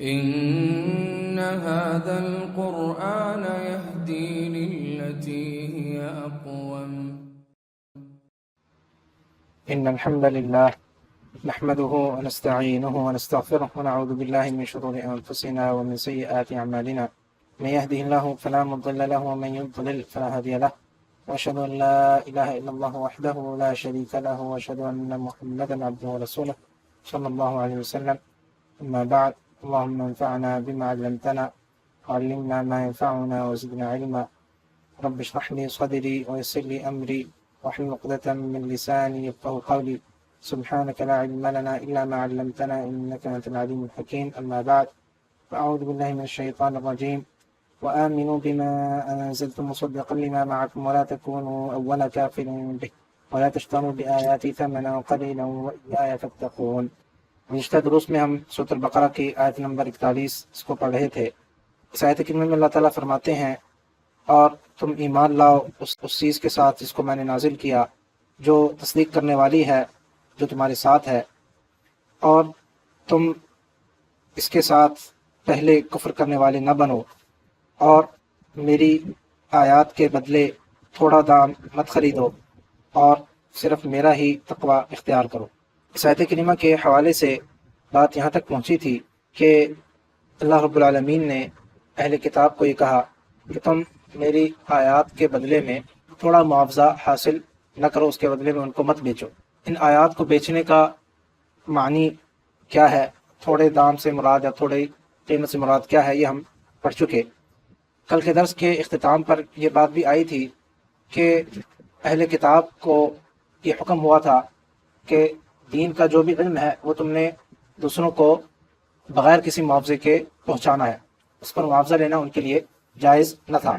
إن هذا القرآن يهدي للتي هي أقوم. إن الحمد لله نحمده ونستعينه ونستغفره ونعوذ بالله من شرور أنفسنا ومن سيئات أعمالنا من يهده الله فلا مضل له ومن يضلل فلا هادي له وأشهد أن لا إله إلا الله وحده لا شريك له وأشهد أن محمدا عبده ورسوله صلى الله عليه وسلم. أما بعد، اللهم انفعنا بما علمتنا وعلمنا ما ينفعنا وزدنا علما. رب اشرح لي صدري ويسر لي أمري واحلل عقدة من لساني يفقهوا قولي. سبحانك لا علم لنا إلا ما علمتنا إنك أنت العليم الحكيم. أما بعد، فأعوذ بالله من الشيطان الرجيم. وآمنوا بما أنزلت مصدقا لما معكم ولا تكونوا أول كافر به ولا تشتروا بآياتي ثمنا قليلا وإياي فاتقون. گزشتہ دروس میں ہم سورۃ البقرہ کی آیت نمبر 41 اس کو پڑھ رہے تھے. اس آیت کریمہ میں اللہ تعالیٰ فرماتے ہیں، اور تم ایمان لاؤ اس چیز کے ساتھ جس کو میں نے نازل کیا، جو تصدیق کرنے والی ہے، جو تمہارے ساتھ ہے، اور تم اس کے ساتھ پہلے کفر کرنے والے نہ بنو، اور میری آیات کے بدلے تھوڑا دام مت خریدو، اور صرف میرا ہی تقوی اختیار کرو. اس آیت کریمہ کے حوالے سے بات یہاں تک پہنچی تھی کہ اللہ رب العالمین نے اہل کتاب کو یہ کہا کہ تم میری آیات کے بدلے میں تھوڑا معاوضہ حاصل نہ کرو، اس کے بدلے میں ان کو مت بیچو. ان آیات کو بیچنے کا معنی کیا ہے، تھوڑے دام سے مراد یا تھوڑی قیمت سے مراد کیا ہے، یہ ہم پڑھ چکے. کل کے درس کے اختتام پر یہ بات بھی آئی تھی کہ اہل کتاب کو یہ حکم ہوا تھا کہ دین کا جو بھی علم ہے وہ تم نے دوسروں کو بغیر کسی معاوضے کے پہنچانا ہے، اس پر معاوضہ لینا ان کے لیے جائز نہ تھا.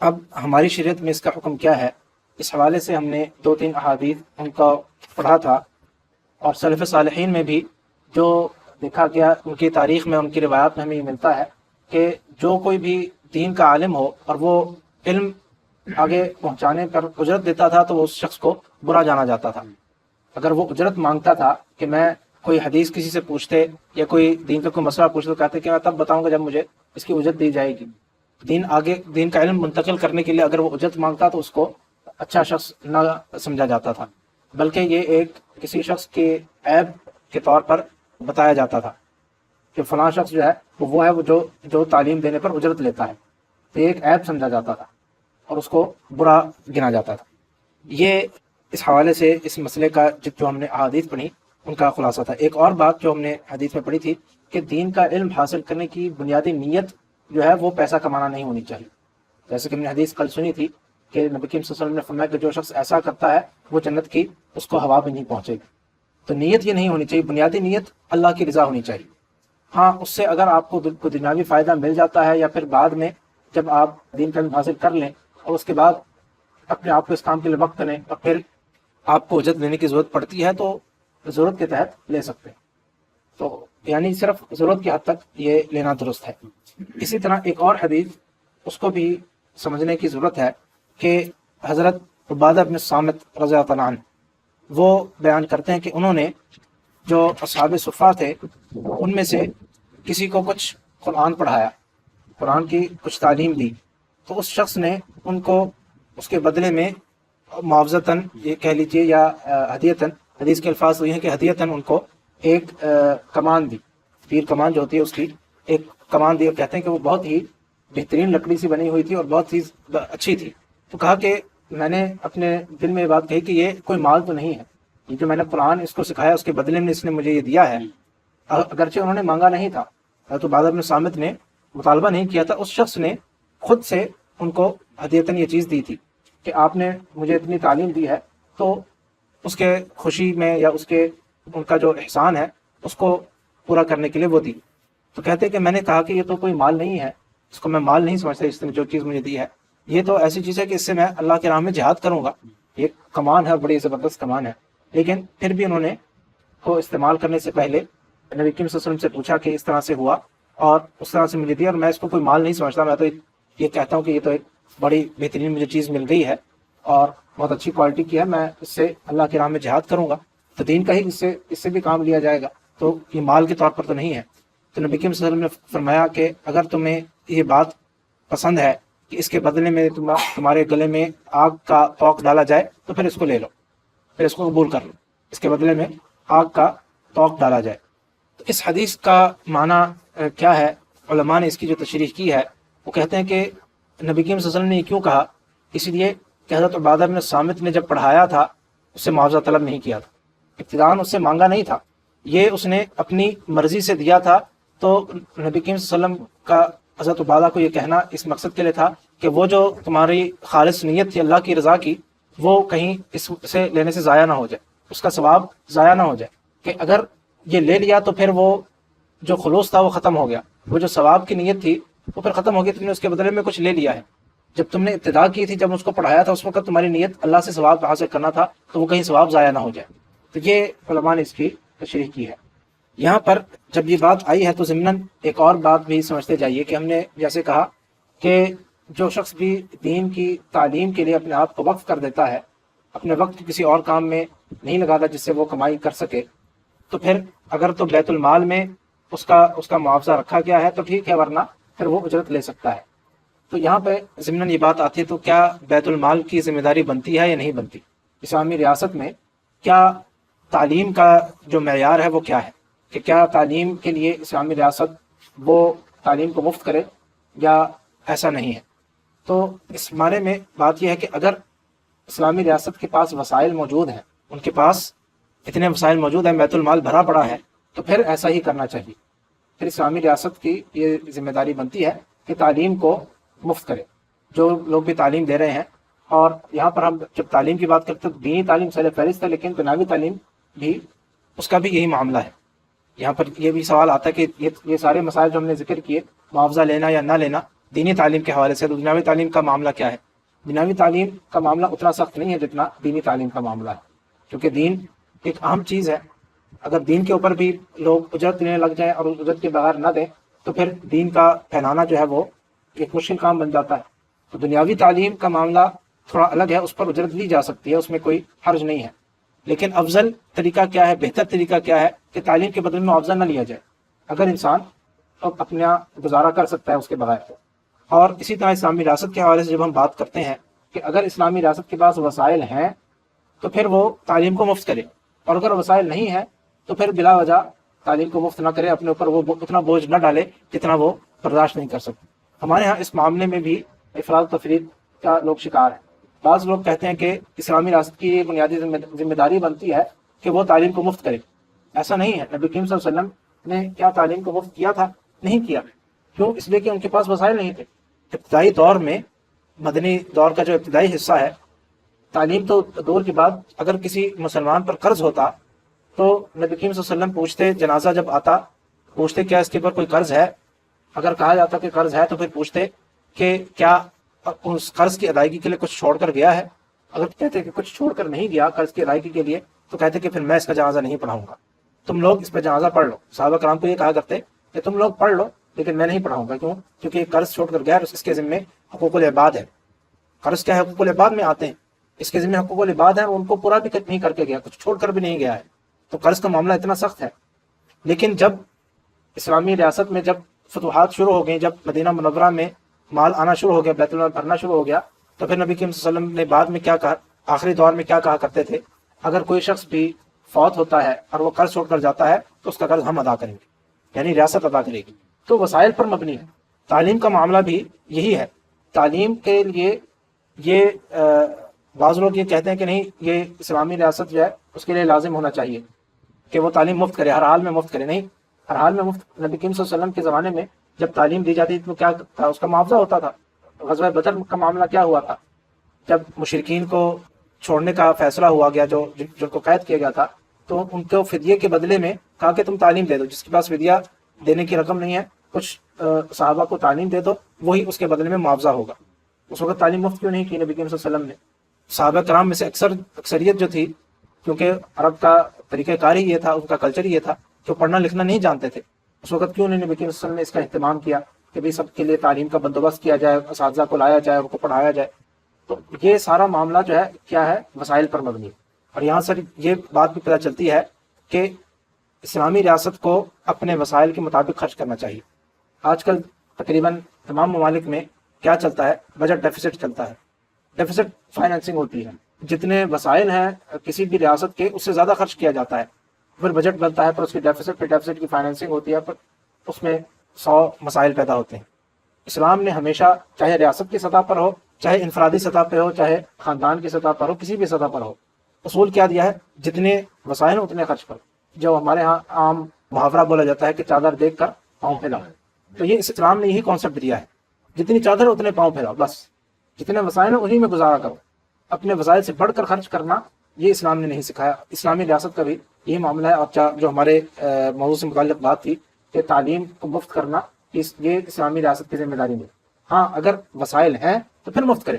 اب ہماری شریعت میں اس کا حکم کیا ہے، اس حوالے سے ہم نے 2-3 احادیث ان کا پڑھا تھا، اور سلف صالحین میں بھی جو دیکھا گیا، ان کی تاریخ میں، ان کی روایات میں ہمیں یہ ملتا ہے کہ جو کوئی بھی دین کا عالم ہو اور وہ علم آگے پہنچانے پر اجرت دیتا تھا تو وہ اس شخص کو برا جانا جاتا تھا. اگر وہ اجرت مانگتا تھا کہ میں کوئی حدیث کسی سے پوچھتے یا کوئی دین کا کوئی مسئلہ پوچھتے تو کہتے کہ میں تب بتاؤں گا جب مجھے اس کی اجرت دی جائے گی. دین کا علم منتقل کرنے کے لیے اگر وہ اجرت مانگتا تو اس کو اچھا شخص نہ سمجھا جاتا تھا، بلکہ یہ ایک کسی شخص کے عیب کے طور پر بتایا جاتا تھا کہ فلاں شخص جو ہے وہ ہے وہ جو تعلیم دینے پر اجرت لیتا ہے، تو یہ ایک عیب سمجھا جاتا تھا اور اس کو برا گنا جاتا تھا. یہ اس حوالے سے اس مسئلے کا جو ہم نے احادیث پڑھی ان کا خلاصہ تھا. ایک اور بات جو ہم نے حدیث میں پڑھی تھی کہ دین کا علم حاصل کرنے کی بنیادی نیت جو ہے وہ پیسہ کمانا نہیں ہونی چاہیے. جیسے کہ ہم نے حدیث کل سنی تھی کہ نبی کریم صلی اللہ علیہ وسلم نے فرمایا کہ جو شخص ایسا کرتا ہے وہ جنت کی اس کو ہوا بھی نہیں پہنچے گی. تو نیت یہ نہیں ہونی چاہیے، بنیادی نیت اللہ کی رضا ہونی چاہیے. ہاں، اس سے اگر آپ کو دنیاوی فائدہ مل جاتا ہے یا پھر بعد میں جب آپ دین کا علم حاصل کر لیں اور اس کے بعد اپنے آپ کو اس کام کے لیے وقت کریں اور پھر آپ کو اجرت لینے کی ضرورت پڑتی ہے تو ضرورت کے تحت لے سکتے ہیں. تو یعنی صرف ضرورت کی حد تک یہ لینا درست ہے. اسی طرح ایک اور حدیث اس کو بھی سمجھنے کی ضرورت ہے کہ حضرت عبادہ بن صامت رضی اللہ عنہ وہ بیان کرتے ہیں کہ انہوں نے جو اصحاب صفہ تھے ان میں سے کسی کو کچھ قرآن پڑھایا، قرآن کی کچھ تعلیم دی، تو اس شخص نے ان کو اس کے بدلے میں معاوضتاً یہ کہہ لیجیے یا ہدیتاً، حدیث کے الفاظ تو یہ ہیں کہ ہدیتاً ان کو ایک کمان دی، تیر کمان جو ہوتی ہے اس کی ایک کمان دی، اور کہتے ہیں کہ وہ بہت ہی بہترین لکڑی سے بنی ہوئی تھی اور بہت ہی اچھی تھی. تو کہا کہ میں نے اپنے دل میں یہ بات کہی کہ یہ کوئی مال تو نہیں ہے، یہ جو میں نے قرآن اس کو سکھایا اس کے بدلے میں اس نے مجھے یہ دیا ہے. اگرچہ انہوں نے مانگا نہیں تھا، تو عبادہ بن صامت نے مطالبہ نہیں کیا تھا، اس شخص نے خود سے ان کو ہدیتاً یہ چیز دی تھی کہ آپ نے مجھے اتنی تعلیم دی ہے، تو اس کے خوشی میں یا ان کا جو احسان ہے اس کو پورا کرنے کے لیے وہ دی. تو کہتے کہ میں نے کہا کہ یہ تو کوئی مال نہیں ہے، اس کو میں مال نہیں سمجھتا، اس نے جو چیز مجھے دی ہے یہ تو ایسی چیز ہے کہ اس سے میں اللہ کے راہ میں جہاد کروں گا، یہ کمان ہے، بڑی زبردست کمان ہے. لیکن پھر بھی انہوں نے کو استعمال کرنے سے پہلے نبی کریم صلی اللہ علیہ وسلم سے پوچھا کہ اس طرح سے ہوا اور اس طرح سے مجھے دیا، اور میں اس کو کوئی مال نہیں سمجھتا، میں تو یہ کہتا ہوں کہ یہ تو ایک بڑی بہترین مجھے چیز مل گئی ہے اور بہت اچھی کوالٹی کی ہے، میں اس سے اللہ کے راہ میں جہاد کروں گا. تو دین کا ہی اس سے بھی کام لیا جائے گا، تو یہ مال کے طور پر تو نہیں ہے. تو نبی کریم صلی اللہ علیہ وسلم نے فرمایا کہ اگر تمہیں یہ بات پسند ہے کہ اس کے بدلے میں تمہارے گلے میں آگ کا توق ڈالا جائے تو پھر اس کو لے لو، پھر اس کو قبول کر لو، اس کے بدلے میں آگ کا توق ڈالا جائے۔ تو اس حدیث کا معنی کیا ہے؟ علماء نے اس کی جو تشریح کی ہے وہ کہتے ہیں کہ نبی کریم صلی اللہ علیہ وسلم نے یہ کیوں کہا، اس لیے کہ حضرت عبادہ بن صامت نے جب پڑھایا تھا اس سے معاوضہ طلب نہیں کیا تھا، ابتداءً اس سے مانگا نہیں تھا، یہ اس نے اپنی مرضی سے دیا تھا۔ تو نبی کریم صلی اللہ علیہ وسلم کا حضرت عبادہ کو یہ کہنا اس مقصد کے لیے تھا کہ وہ جو تمہاری خالص نیت تھی اللہ کی رضا کی، وہ کہیں اس سے لینے سے ضائع نہ ہو جائے، اس کا ثواب ضائع نہ ہو جائے، کہ اگر یہ لے لیا تو پھر وہ جو خلوص تھا وہ ختم ہو گیا، وہ جو ثواب کی نیت تھی وہ پھر ختم ہو گئی، تم نے اس کے بدلے میں کچھ لے لیا ہے۔ جب تم نے ابتدا کی تھی، جب اس کو پڑھایا تھا، اس وقت تمہاری نیت اللہ سے ثواب حاصل کرنا تھا، تو وہ کہیں ثواب ضائع نہ ہو جائے۔ تو یہ علماء نے اس کی تشریح کی ہے۔ یہاں پر جب یہ بات آئی ہے تو ضمناً ایک اور بات بھی سمجھتے جائیے کہ ہم نے جیسے کہا کہ جو شخص بھی دین کی تعلیم کے لیے اپنے آپ کو وقف کر دیتا ہے، اپنے وقت کسی اور کام میں نہیں لگاتا جس سے وہ کمائی کر سکے، تو پھر اگر تو بیت المال میں اس کا معاوضہ رکھا گیا ہے تو ٹھیک ہے، ورنہ پھر وہ اجرت لے سکتا ہے۔ تو یہاں پہ ضمناً یہ بات آتی ہے، تو کیا بیت المال کی ذمہ داری بنتی ہے یا نہیں بنتی؟ اسلامی ریاست میں کیا تعلیم کا جو معیار ہے وہ کیا ہے، کہ کیا تعلیم کے لیے اسلامی ریاست وہ تعلیم کو مفت کرے یا ایسا نہیں ہے؟ تو اس معنی میں بات یہ ہے کہ اگر اسلامی ریاست کے پاس وسائل موجود ہیں، ان کے پاس اتنے وسائل موجود ہیں، بیت المال بھرا پڑا ہے، تو پھر ایسا ہی کرنا چاہیے۔ پھر اسلامی ریاست کی یہ ذمہ داری بنتی ہے کہ تعلیم کو مفت کرے، جو لوگ بھی تعلیم دے رہے ہیں۔ اور یہاں پر ہم جب تعلیم کی بات کرتے ہیں تو دینی تعلیم سر فہرست ہے، لیکن دنیاوی تعلیم بھی اس کا بھی یہی معاملہ ہے۔ یہاں پر یہ بھی سوال آتا ہے کہ یہ سارے مسائل جو ہم نے ذکر کیے، معاوضہ لینا یا نہ لینا دینی تعلیم کے حوالے سے، تو دنیاوی تعلیم کا معاملہ کیا ہے؟ دنیاوی تعلیم کا معاملہ اتنا سخت نہیں ہے جتنا دینی تعلیم کا معاملہ ہے، کیونکہ دین ایک اہم چیز ہے۔ اگر دین کے اوپر بھی لوگ اجرت لینے لگ جائیں اور اجرت کے بغیر نہ دیں تو پھر دین کا پھیلانا جو ہے وہ ایک مشکل کام بن جاتا ہے۔ تو دنیاوی تعلیم کا معاملہ تھوڑا الگ ہے، اس پر اجرت لی جا سکتی ہے، اس میں کوئی حرج نہیں ہے۔ لیکن افضل طریقہ کیا ہے، بہتر طریقہ کیا ہے کہ تعلیم کے بدلے میں معاوضہ نہ لیا جائے، اگر انسان اپنا گزارا کر سکتا ہے اس کے بغیر۔ اور اسی طرح اسلامی ریاست کے حوالے سے جب ہم بات کرتے ہیں کہ اگر اسلامی ریاست کے پاس وسائل ہیں تو پھر وہ تعلیم کو مفت کرے، اور اگر وسائل نہیں ہیں تو پھر بلا وجہ تعلیم کو مفت نہ کرے، اپنے اوپر وہ اتنا بوجھ نہ ڈالے جتنا وہ برداشت نہیں کر سکتے۔ ہمارے ہاں اس معاملے میں بھی افراط و تفریط کا لوگ شکار ہیں۔ بعض لوگ کہتے ہیں کہ اسلامی ریاست کی یہ بنیادی ذمہ داری بنتی ہے کہ وہ تعلیم کو مفت کرے۔ ایسا نہیں ہے۔ نبی کریم صلی اللہ علیہ وسلم نے کیا تعلیم کو مفت کیا تھا؟ نہیں کیا۔ کیوں؟ اس لیے کہ ان کے پاس وسائل نہیں تھے۔ ابتدائی دور میں، مدنی دور کا جو ابتدائی حصہ ہے، تعلیم تو دور کے بعد اگر کسی مسلمان پر قرض ہوتا تو نبی کریم صلی اللہ علیہ وسلم پوچھتے، جنازہ جب آتا پوچھتے کیا اس کے اوپر کوئی قرض ہے؟ اگر کہا جاتا کہ قرض ہے تو پھر پوچھتے کہ کیا اس قرض کی ادائیگی کے لیے کچھ چھوڑ کر گیا ہے؟ اگر کہتے کہ کچھ چھوڑ کر نہیں گیا قرض کی ادائیگی کے لیے تو کہتے کہ پھر میں اس کا جنازہ نہیں پڑھاؤں گا، تم لوگ اس پہ جنازہ پڑھ لو۔ صحابہ کرام کو یہ کہا کرتے کہ تم لوگ پڑھ لو لیکن میں نہیں پڑھاؤں گا۔ کیوں؟ کیونکہ یہ قرض چھوڑ کر گیا، اس کے ذمے حقوق العباد ہے۔ قرض کیا ہے؟ حقوق العباد میں آتے ہیں، اس کے ذمے حقوق العباد ہیں، ان کو پورا بھی نہیں کر کے گیا، کچھ چھوڑ کر بھی نہیں گیا ہے۔ تو قرض کا معاملہ اتنا سخت ہے۔ لیکن جب اسلامی ریاست میں جب فتوحات شروع ہو گئیں، جب مدینہ منورہ میں مال آنا شروع ہو گیا، بیت المال بھرنا شروع ہو گیا، تو پھر نبی کریم صلی اللہ علیہ وسلم نے بعد میں کیا کہا، آخری دور میں کیا کہا کرتے تھے؟ اگر کوئی شخص بھی فوت ہوتا ہے اور وہ قرض چھوڑ کر جاتا ہے تو اس کا قرض ہم ادا کریں گے، یعنی ریاست ادا کرے گی۔ تو وسائل پر مبنی ہے۔ تعلیم کا معاملہ بھی یہی ہے۔ تعلیم کے لیے یہ بعض لوگ یہ کہتے ہیں کہ نہیں، یہ اسلامی ریاست جو ہے اس کے لیے لازم ہونا چاہیے کہ وہ تعلیم مفت کرے، ہر حال میں مفت کرے۔ نہیں، ہر حال میں مفت۔ نبی کریم صلی اللہ علیہ وسلم کے زمانے میں جب تعلیم دی جاتی تھی تو کیا تھا؟ اس کا معاوضہ ہوتا تھا۔ غزوہ بدر کا معاملہ کیا ہوا تھا؟ جب مشرکین کو چھوڑنے کا فیصلہ ہوا گیا، جن کو قید کیا گیا تھا، تو ان کو فدیے کے بدلے میں کہا کہ تم تعلیم دے دو، جس کے پاس فدیہ دینے کی رقم نہیں ہے کچھ صحابہ کو تعلیم دے دو، وہی اس کے بدلے میں معاوضہ ہوگا۔ اس وقت تعلیم مفت کیوں نہیں کی نبی کریم صلی اللہ علیہ وسلم نے؟ صحابہ کرام میں سے اکثریت جو تھی، کیونکہ عرب کا طریقہ کار ہی یہ تھا، ان کا کلچر ہی یہ تھا کہ وہ پڑھنا لکھنا نہیں جانتے تھے، اس وقت کیوں نہیں نبی کریم صلی اللہ علیہ وسلم نے اس کا اہتمام کیا کہ بھئی سب کے لیے تعلیم کا بندوبست کیا جائے، اساتذہ کو لایا جائے، ان کو پڑھایا جائے؟ تو یہ سارا معاملہ جو ہے کیا ہے؟ وسائل پر مبنی۔ اور یہاں سے یہ بات بھی پتہ چلتی ہے کہ اسلامی ریاست کو اپنے وسائل کے مطابق خرچ کرنا چاہیے۔ آج کل تقریباً تمام ممالک میں کیا چلتا ہے؟ بجٹ ڈیفیسٹ چلتا ہے، ڈیفیسٹ فائنینسنگ ہوتی ہے، جتنے وسائل ہیں کسی بھی ریاست کے اس سے زیادہ خرچ کیا جاتا ہے، پھر بجٹ بنتا ہے، پھر اس کی ڈیفیسٹ کی فائنینسنگ ہوتی ہے، پھر اس میں 100 مسائل پیدا ہوتے ہیں۔ اسلام نے ہمیشہ، چاہے ریاست کی سطح پر ہو، چاہے انفرادی سطح پہ ہو، چاہے خاندان کی سطح پر ہو، کسی بھی سطح پر ہو، اصول کیا دیا ہے؟ جتنے وسائل ہیں اتنے خرچ کرو۔ جو ہمارے ہاں عام محاورہ بولا جاتا ہے کہ چادر دیکھ کر پاؤں پھیلاؤ، تو یہ اسلام نے یہی کانسیپٹ دیا ہے، جتنی چادر ہے اتنے پاؤں پھیلاؤ، بس جتنے وسائل ہیں انہی میں گزارا کرو، اپنے وسائل سے بڑھ کر خرچ کرنا یہ اسلام نے نہیں سکھایا۔ اسلامی ریاست کا بھی یہی معاملہ ہے۔ اور جو ہمارے موضوع سے متعلق بات تھی کہ تعلیم کو مفت کرنا، یہ اسلامی ریاست کی ذمہ داری نہیں۔ ہاں اگر وسائل ہیں تو پھر مفت کریں،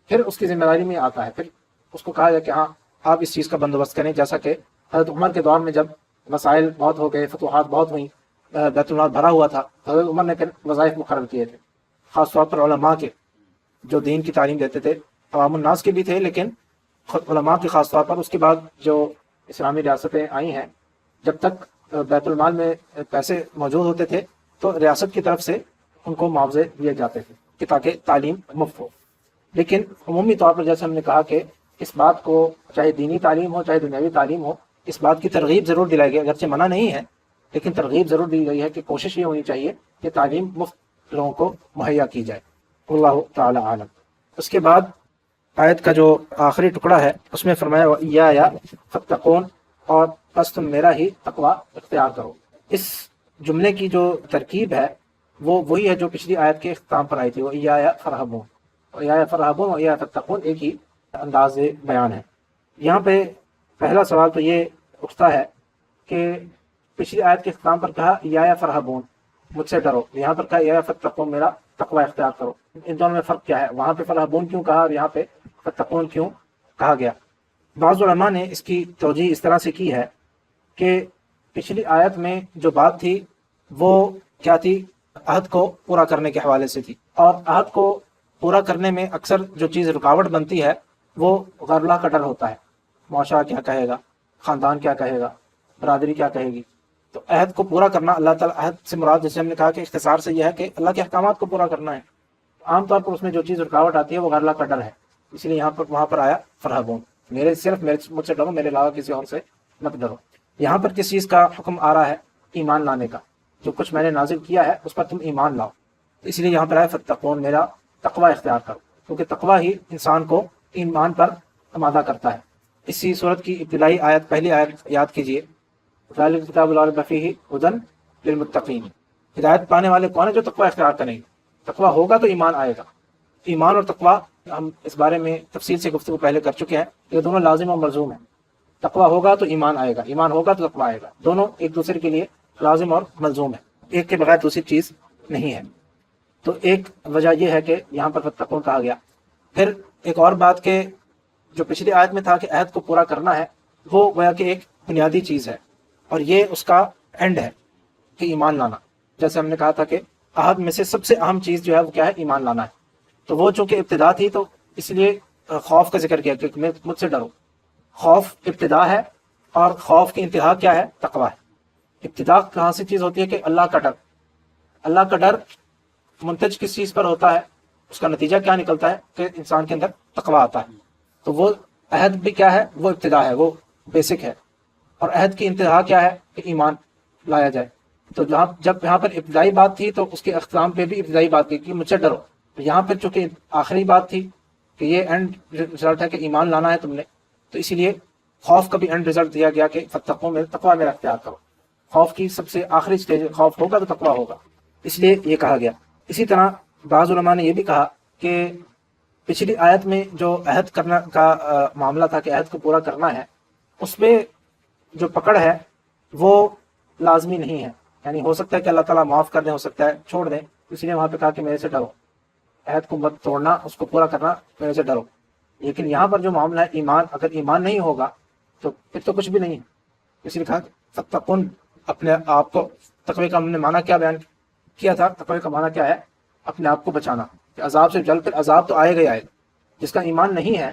پھر اس کی ذمہ داری میں آتا ہے، پھر اس کو کہا جائے کہ ہاں آپ اس چیز کا بندوبست کریں، جیسا کہ حضرت عمر کے دور میں جب وسائل بہت ہو گئے، فتوحات بہت ہوئیں، بیت المال بھرا ہوا تھا، حضرت عمر نے پھر وظائف مقرر کیے تھے، خاص طور پر علماء کے جو دین کی تعلیم دیتے تھے، عوام الناس کے بھی تھے لیکن علماء کے خاص طور پر۔ اس کے بعد جو اسلامی ریاستیں آئی ہیں، جب تک بیت المال میں پیسے موجود ہوتے تھے تو ریاست کی طرف سے ان کو معاوضے دیے جاتے تھے کہ تاکہ تعلیم مفت ہو۔ لیکن عمومی طور پر جیسے ہم نے کہا کہ اس بات کو، چاہے دینی تعلیم ہو چاہے دنیاوی تعلیم ہو، اس بات کی ترغیب ضرور دلائی گئی، اگرچہ منع نہیں ہے لیکن ترغیب ضرور دی گئی ہے کہ کوشش یہ ہونی چاہیے کہ تعلیم مفت لوگوں کو مہیا کی جائے۔ اللہ تعالی عالم۔ اس کے بعد آیت کا جو آخری ٹکڑا ہے اس میں فرمایا وَإِيَّايَ فَاتَّقُونَ، اور بس تم میرا ہی تقوی اختیار کرو۔ اس جملے کی جو ترکیب ہے وہ وہی ہے جو پچھلی آیت کے اختتام پر آئی تھی، وَإِيَّايَ فَارْهَبُونَ، وَإِيَّايَ فَارْهَبُونَ وَإِيَّايَ فَاتَّقُونَ، ایک ہی انداز بیان ہے۔ یہاں پہ پہلا سوال تو یہ اٹھتا ہے کہ پچھلی آیت کے اختتام پر کہا اِيَّايَ فَارْهَبُونَ، مجھ سے ڈرو، یہاں پر کہا اِيَّايَ فَاتَّقُونَ، میرا تقوی اختیار کرو، ان دونوں میں فرق کیا ہے؟ وہاں پہ فَارْهَبُونَ کیوں کہا اور یہاں پہ فَاتَّقُونَ کیوں کہا گیا؟ بعض علماء نے اس کی توجیہ اس طرح سے کی ہے کہ پچھلی آیت میں جو بات تھی وہ کیا تھی؟ عہد کو پورا کرنے کے حوالے سے تھی، اور عہد کو پورا کرنے میں اکثر جو چیز رکاوٹ بنتی ہے وہ غیر اللہ کا ڈر ہوتا ہے۔ معاشرہ کیا کہے گا، خاندان کیا کہے گا، برادری کیا کہے گی؟ تو عہد کو پورا کرنا، اللہ تعالیٰ عہد سے مراد جیسے ہم نے کہا کہ اختصار سے یہ ہے کہ اللہ کے احکامات کو پورا کرنا ہے۔ عام طور پر اس میں جو چیز رکاوٹ آتی ہے وہ غیر اللہ کا ڈر ہے، اس لیے یہاں پر وہاں پر آیا فَارْهَبُونَ، مجھ سے ڈرو، میرے علاوہ کسی اور سے مت ڈرو۔ یہاں پر کس چیز کا حکم آ رہا ہے؟ ایمان لانے کا، جو کچھ میں نے نازل کیا ہے اس پر تم ایمان لاؤ، اس لیے یہاں پر آیا فَاتَّقُونَ، میرا تقوی اختیار کرو، کیونکہ تقوی ہی انسان کو ایمان پر آمادہ کرتا ہے۔ اسی صورت کی ابتدائی آیت، پہلی آیت یاد کیجئے، ذَلِكَ الْكِتَابُ لَا رَيْبَ فِيهِ هُدًى لِلْمُتَّقِينَ، ہدایت پانے والے کون ہیں؟ جو تقوی اختیار کریں گے۔ تقوی ہوگا تو ایمان آئے گا۔ ایمان اور تقوی ہم اس بارے میں تفصیل سے گفتگو پہلے کر چکے ہیں، یہ دونوں لازم اور ملزوم ہیں۔ تقوی ہوگا تو ایمان آئے گا، ایمان ہوگا تو تقوی آئے گا، دونوں ایک دوسرے کے لیے لازم اور ملزوم ہے، ایک کے بغیر دوسری چیز نہیں ہے۔ تو ایک وجہ یہ ہے کہ یہاں پر فَاتَّقُونَ کہا گیا۔ پھر ایک اور بات کہ جو پچھلی آیت میں تھا کہ عہد کو پورا کرنا ہے، وہ گویا کہ ایک بنیادی چیز ہے اور یہ اس کا اینڈ ہے کہ ایمان لانا۔ جیسے ہم نے کہا تھا کہ عہد میں سے سب سے اہم چیز جو ہے وہ کیا ہے؟ ایمان لانا ہے۔ تو وہ چونکہ ابتدا تھی تو اس لیے خوف کا ذکر کیا کہ مجھ سے ڈرو۔ خوف ابتدا ہے اور خوف کی انتہا کیا ہے؟ تقوی ہے۔ ابتدا کہاں سے چیز ہوتی ہے کہ اللہ کا ڈر۔ اللہ کا ڈر منتج کس چیز پر ہوتا ہے؟ اس کا نتیجہ کیا نکلتا ہے کہ انسان کے اندر تقوی آتا ہے۔ تو وہ عہد بھی کیا ہے؟ وہ ابتدا ہے، وہ بیسک ہے، اور عہد کی انتہا کیا ہے کہ ایمان لایا جائے۔ تو جب یہاں پر ابتدائی بات تھی تو اس کے اختتام پہ بھی ابتدائی بات کی کہ مجھ سے ڈرو۔ یہاں پر چونکہ آخری بات تھی کہ یہ اینڈ رزلٹ ہے کہ ایمان لانا ہے تم نے، تو اسی لیے خوف کا بھی اینڈ رزلٹ دیا گیا کہ فَاتَّقُونَ، میرا تقوی میرا اختیار کرو۔ خوف کی سب سے آخری سٹیج خوف ہوگا تو تقوی ہوگا، اس لیے یہ کہا گیا۔ اسی طرح بعض علماء نے یہ بھی کہا کہ پچھلی آیت میں جو عہد کرنا کا معاملہ تھا کہ عہد کو پورا کرنا ہے، اس پہ جو پکڑ ہے وہ لازمی نہیں ہے، یعنی ہو سکتا ہے کہ اللہ تعالیٰ معاف کر دیں، ہو سکتا ہے چھوڑ دیں، اس لیے وہاں پہ کہا کہ میرے سے ڈرو، عہد کو مت توڑنا، اس کو پورا کرنا، میرے سے ڈرو۔ لیکن یہاں پر جو معاملہ ہے ایمان، اگر ایمان نہیں ہوگا تو پھر تو کچھ بھی نہیں ہے۔ اس لیے کہا فَاتَّقُونَ، اپنے آپ کو، تقوی کا ہم نے معنی کیا بیان کیا تھا؟ تقوی کا معنی کیا ہے؟ اپنے آپ کو بچانا، کہ عذاب سے جل کر عذاب تو آئے گا ہی آئے گا۔ جس کا ایمان نہیں ہے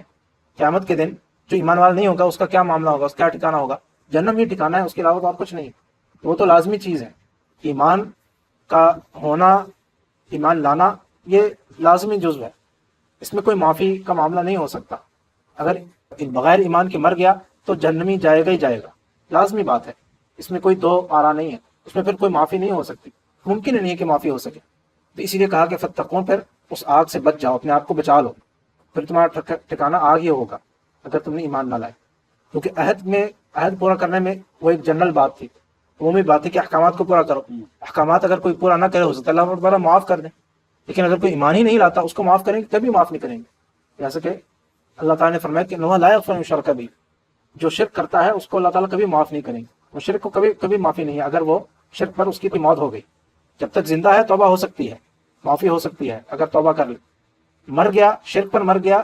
قیامت کے دن، جو ایمان والا نہیں ہوگا، اس کا کیا معاملہ ہوگا، اس کا کیا ٹھکانہ ہوگا؟ جہنم ہی ٹھکانا ہے، اس کے علاوہ تو اور کچھ نہیں. وہ تو لازمی چیز ہے. ایمان کا ہونا، ایمان لانا، یہ لازمی جزو ہے. اس میں کوئی معافی کا معاملہ نہیں ہو سکتا. اگر بغیر ایمان کے مر گیا تو جہنمی جائے گا ہی جائے گا، لازمی بات ہے. اس میں کوئی دو آرا نہیں ہے. اس میں پھر کوئی معافی نہیں ہو سکتی، ممکن ہی نہیں ہے کہ معافی ہو سکے. تو اسی لیے کہا کہ فتقون، پھر اس آگ سے بچ جاؤ، اپنے آپ کو بچا لو. پھر تمہارا ٹھکانا آگ ہی ہوگا اگر تم نے ایمان نہ لائے. کیونکہ عہد پورا کرنے میں وہ ایک جنرل بات تھی، عمومی بات تھی کہ احکامات کو پورا کرو. احکامات اگر کوئی پورا نہ کرے ہو سکتا ہے اللہ تعالیٰ معاف کر دیں، لیکن اگر کوئی ایمان ہی نہیں لاتا اس کو معاف کریں گے؟ کبھی معاف نہیں کریں گے. جیسے کہ اللہ تعالیٰ نے فرمایا کہ انہ لا یغفر الشرک بھی، جو شرک کرتا ہے اس کو اللہ تعالیٰ کبھی معاف نہیں کریں گے. وہ شرک کو کبھی معافی نہیں ہے. اگر وہ شرک پر اس کی موت ہو گئی، جب تک زندہ ہے توبہ ہو سکتی ہے، معافی ہو سکتی ہے اگر توبہ کر لے. مر گیا، شرک پر مر گیا،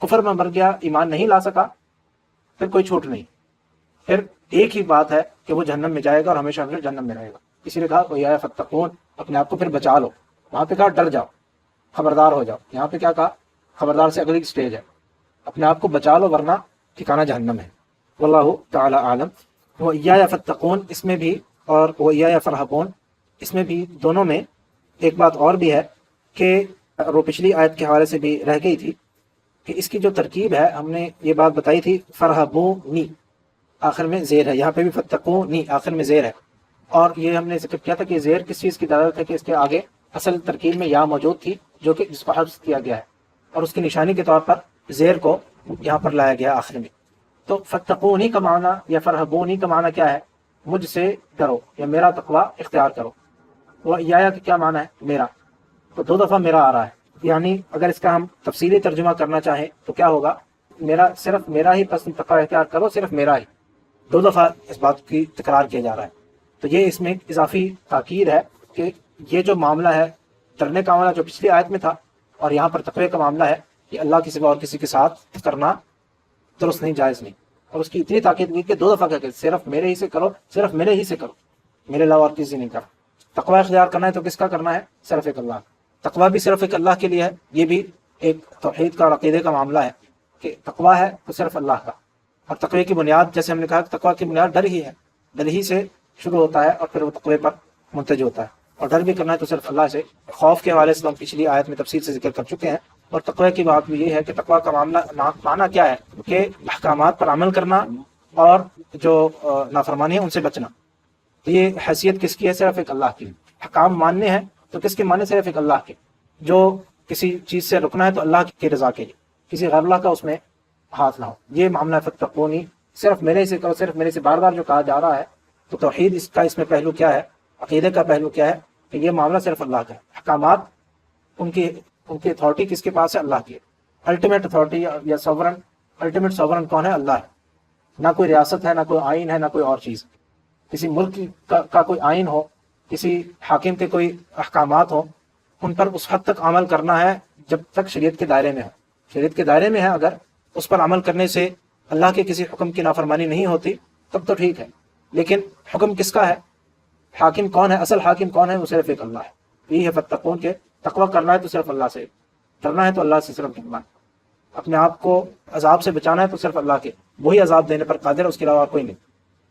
کفر میں مر گیا، ایمان نہیں لا سکا، پھر کوئی چھوٹ نہیں. پھر ایک ہی بات ہے کہ وہ جہنم میں جائے گا اور ہمیشہ ہمیشہ جہنم میں رہے گا. اسی لیے کہا یا فتقون، اپنے آپ کو پھر بچا لو. وہاں پہ کہا ڈر جاؤ، خبردار ہو جاؤ. یہاں پہ کیا کہا؟ خبردار سے اگلی سٹیج ہے، اپنے آپ کو بچا لو ورنہ ٹھکانہ جہنم ہے. واللہ تعالی عالم. وَإِيَّايَ فَاتَّقُونَ اس میں بھی، اور وَإِيَّايَ فَارْهَبُونَ اس میں بھی، دونوں میں ایک بات اور بھی ہے کہ وہ پچھلی آیت کے حوالے سے بھی رہ گئی تھی کہ اس کی جو ترکیب ہے، ہم نے یہ بات بتائی تھی، فَارْهَبُونِ آخر میں زیر ہے، یہاں پہ بھی فَاتَّقُونِ آخر میں زیر ہے. اور یہ ہم نے ذکر کیا تھا کہ زیر کس چیز کی دلالت ہے، کہ اس کے آگے اصل ترکیب میں یا موجود تھی جو کہ جس کو حفظ کیا گیا ہے، اور اس کی نشانی کے طور پر زیر کو یہاں پر لایا گیا آخر میں. تو فتقونی کا معنی یا فرحبونی کا معنی کیا ہے؟ مجھ سے ڈرو یا میرا تقوی اختیار کرو. وہ یا کا کیا معنی ہے؟ میرا. تو دو دفعہ میرا آ رہا ہے، یعنی اگر اس کا ہم تفصیلی ترجمہ کرنا چاہیں تو کیا ہوگا؟ صرف میرا ہی پس تقوی اختیار کرو، صرف میرا ہی. دو دفعہ اس بات کی تکرار کیا جا رہا ہے. تو یہ اس میں اضافی تاکید ہے کہ یہ جو معاملہ ہے، ڈرنے کا معاملہ جو پچھلی آیت میں تھا اور یہاں پر تقوی کا معاملہ ہے، کہ اللہ کے سوا اور کسی کے ساتھ کرنا درست نہیں، جائز نہیں. اور اس کی اتنی تاکید کی کہ دو دفعہ کہ صرف میرے ہی سے کرو، صرف میرے ہی سے کرو، میرے علاوہ اور کسی نہیں کرو. تقوی اختیار کرنا ہے تو کس کا کرنا ہے؟ صرف ایک اللہ. تقوی بھی صرف ایک اللہ کے لیے ہے. یہ بھی ایک توحید کا اور عقیدے کا معاملہ ہے کہ تقوی ہے تو صرف اللہ کا. اور تقوی کی بنیاد، جیسے ہم نے کہا کہ تقوی کی بنیاد ڈر ہی ہے، ڈر ہی سے شروع ہوتا ہے اور پھر وہ تقوی پر منتج ہوتا ہے. اور ڈر بھی کرنا ہے تو صرف اللہ سے. خوف کے حوالے سے ہم پچھلی آیت میں تفصیل سے ذکر کر چکے ہیں. اور تقوی کی بات بھی یہ ہے کہ تقوی کا معاملہ معنی کیا ہے؟ کہ احکامات پر عمل کرنا اور جو نافرمانی ہے ان سے بچنا. تو یہ حیثیت کس کی ہے؟ صرف ایک اللہ کی. احکام ماننے ہیں تو کس کے ماننے؟ صرف ایک اللہ کے. جو کسی چیز سے رکنا ہے تو اللہ کی رضا کے لیے، کسی غیر اللہ کا اس میں ہاتھ نہ ہو. یہ معاملہ فتقونی، صرف میرے سے کرو، صرف میرے سے، بار بار جو کہا جا رہا ہے. تو توحید اس میں پہلو کیا ہے؟ عقیدے کا پہلو کیا ہے؟ کہ یہ معاملہ صرف اللہ کا ہے. احکامات ان کی اتھارٹی کس کے پاس ہے؟ اللہ کی. الٹیمیٹ اتھارٹی یا سوورن، الٹیمیٹ سوورن کون ہے؟ اللہ ہے. نہ کوئی ریاست ہے، نہ کوئی آئین ہے، نہ کوئی اور چیز. کسی ملک کا کوئی آئین ہو، کسی حاکم کے کوئی احکامات ہوں، ان پر اس حد تک عمل کرنا ہے جب تک شریعت کے دائرے میں ہو. شریعت کے دائرے میں ہے، اگر اس پر عمل کرنے سے اللہ کے کسی حکم کی نافرمانی نہیں ہوتی تب تو ٹھیک ہے. لیکن حکم کس کا ہے؟ حاکم کون ہے؟ اصل حاکم کون ہے؟ وہ صرف ایک اللہ ہے. یہی ہے فتقون کے تقوی کرنا ہے تو صرف اللہ سے، ڈرنا ہے تو اللہ سے صرف ڈرنا ہے، اپنے آپ کو عذاب سے بچانا ہے تو صرف اللہ کے، وہی عذاب دینے پر قادر ہے، اس کے علاوہ کوئی نہیں.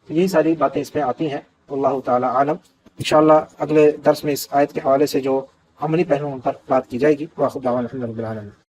تو یہی ساری باتیں اس میں آتی ہیں. اللہ تعالی عالم. انشاءاللہ اگلے درس میں اس آیت کے حوالے سے جو عملی پہلوؤں پر بات کی جائے گی. وآخر دعوانا الحمد للہ رب العالمین.